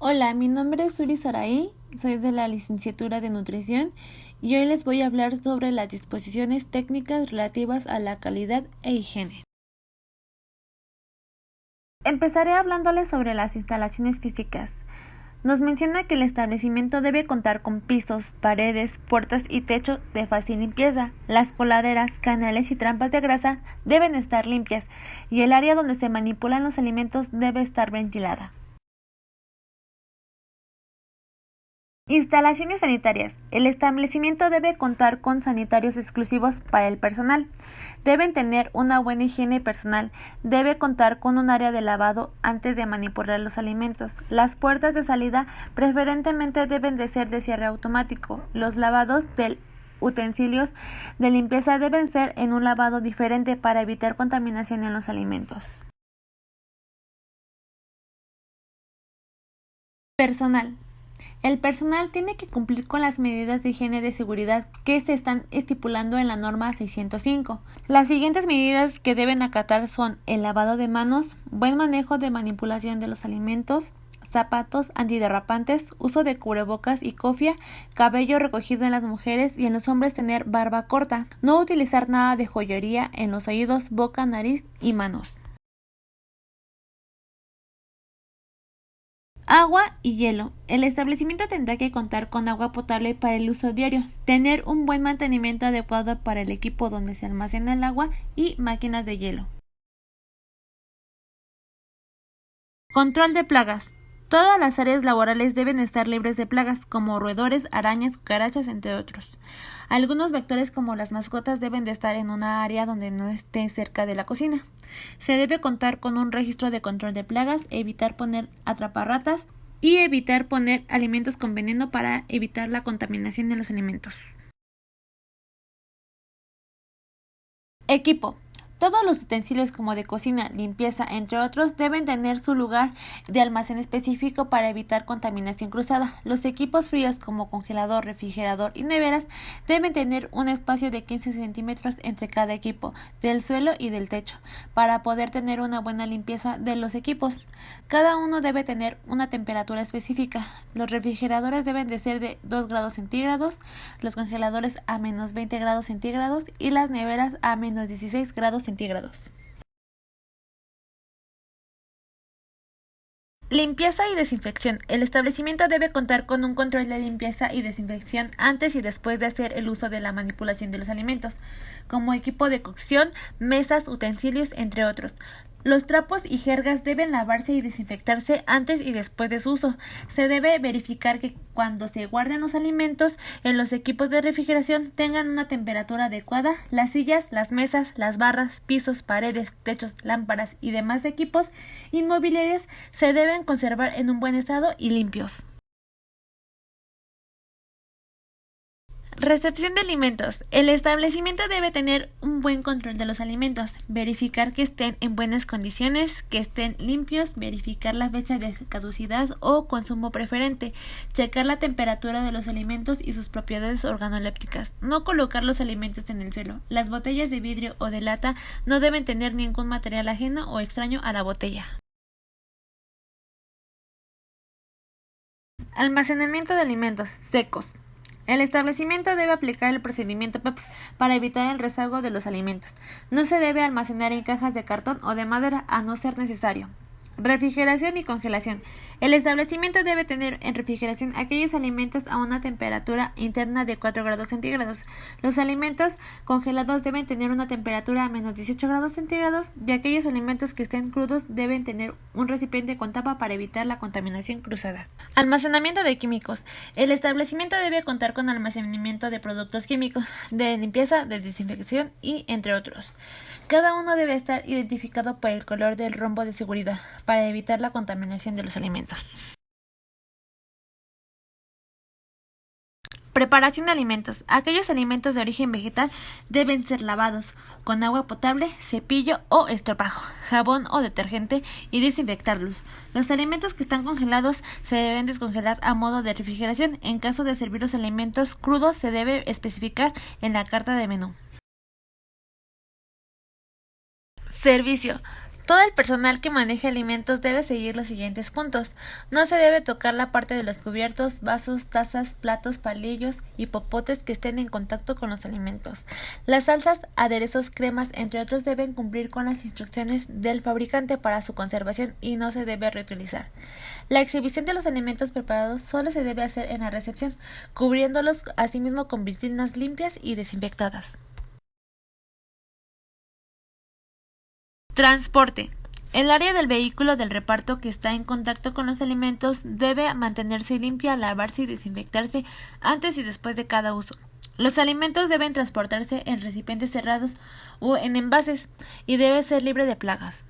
Hola, mi nombre es Suri Saraí, soy de la licenciatura de Nutrición y hoy les voy a hablar sobre las disposiciones técnicas relativas a la calidad e higiene. Empezaré hablándoles sobre las instalaciones físicas. Nos menciona que el establecimiento debe contar con pisos, paredes, puertas y techo de fácil limpieza. Las coladeras, canales y trampas de grasa deben estar limpias y el área donde se manipulan los alimentos debe estar ventilada. Instalaciones sanitarias. El establecimiento debe contar con sanitarios exclusivos para el personal. Deben tener una buena higiene personal. Debe contar con un área de lavado antes de manipular los alimentos. Las puertas de salida preferentemente deben de ser de cierre automático. Los lavados de utensilios de limpieza deben ser en un lavado diferente para evitar contaminación en los alimentos. Personal. El personal tiene que cumplir con las medidas de higiene de seguridad que se están estipulando en la norma 605. Las siguientes medidas que deben acatar son el lavado de manos, buen manejo de manipulación de los alimentos, zapatos antiderrapantes, uso de cubrebocas y cofia, cabello recogido en las mujeres y en los hombres tener barba corta, no utilizar nada de joyería en los oídos, boca, nariz y manos. Agua y hielo. El establecimiento tendrá que contar con agua potable para el uso diario, tener un buen mantenimiento adecuado para el equipo donde se almacena el agua y máquinas de hielo. Control de plagas. Todas las áreas laborales deben estar libres de plagas como roedores, arañas, cucarachas, entre otros. Algunos vectores como las mascotas deben de estar en una área donde no esté cerca de la cocina. Se debe contar con un registro de control de plagas, evitar poner atraparratas y evitar poner alimentos con veneno para evitar la contaminación de los alimentos. Equipo. Todos los utensilios como de cocina, limpieza, entre otros, deben tener su lugar de almacén específico para evitar contaminación cruzada. Los equipos fríos como congelador, refrigerador y neveras deben tener un espacio de 15 centímetros entre cada equipo, del suelo y del techo, para poder tener una buena limpieza de los equipos. Cada uno debe tener una temperatura específica. Los refrigeradores deben de ser de 2 grados centígrados, los congeladores a menos 20 grados centígrados y las neveras a menos 16 grados centígrados. Limpieza y desinfección. El establecimiento debe contar con un control de limpieza y desinfección antes y después de hacer el uso de la manipulación de los alimentos, como equipo de cocción, mesas, utensilios, entre otros. Los trapos y jergas deben lavarse y desinfectarse antes y después de su uso. Se debe verificar que cuando se guarden los alimentos en los equipos de refrigeración tengan una temperatura adecuada. Las sillas, las mesas, las barras, pisos, paredes, techos, lámparas y demás equipos inmobiliarios se deben conservar en un buen estado y limpios. Recepción de alimentos. El establecimiento debe tener un buen control de los alimentos, verificar que estén en buenas condiciones, que estén limpios, verificar la fecha de caducidad o consumo preferente, checar la temperatura de los alimentos y sus propiedades organolépticas, no colocar los alimentos en el suelo. Las botellas de vidrio o de lata no deben tener ningún material ajeno o extraño a la botella. Almacenamiento de alimentos secos. El establecimiento debe aplicar el procedimiento PEPS para evitar el rezago de los alimentos. No se debe almacenar en cajas de cartón o de madera a no ser necesario. Refrigeración y congelación. El establecimiento debe tener en refrigeración aquellos alimentos a una temperatura interna de 4 grados centígrados. Los alimentos congelados deben tener una temperatura a menos 18 grados centígrados y aquellos alimentos que estén crudos deben tener un recipiente con tapa para evitar la contaminación cruzada. Almacenamiento de químicos. El establecimiento debe contar con almacenamiento de productos químicos, de limpieza, de desinfección y entre otros. Cada uno debe estar identificado por el color del rombo de seguridad para evitar la contaminación de los alimentos. Preparación de alimentos. Aquellos alimentos de origen vegetal deben ser lavados con agua potable, cepillo o estropajo, jabón o detergente y desinfectarlos. Los alimentos que están congelados se deben descongelar a modo de refrigeración. En caso de servir los alimentos crudos se debe especificar en la carta de menú. Servicio. Todo el personal que maneje alimentos debe seguir los siguientes puntos. No se debe tocar la parte de los cubiertos, vasos, tazas, platos, palillos y popotes que estén en contacto con los alimentos. Las salsas, aderezos, cremas, entre otros, deben cumplir con las instrucciones del fabricante para su conservación y no se debe reutilizar. La exhibición de los alimentos preparados solo se debe hacer en la recepción, cubriéndolos asimismo con vitrinas limpias y desinfectadas. Transporte. El área del vehículo del reparto que está en contacto con los alimentos debe mantenerse limpia, lavarse y desinfectarse antes y después de cada uso. Los alimentos deben transportarse en recipientes cerrados o en envases y debe ser libre de plagas.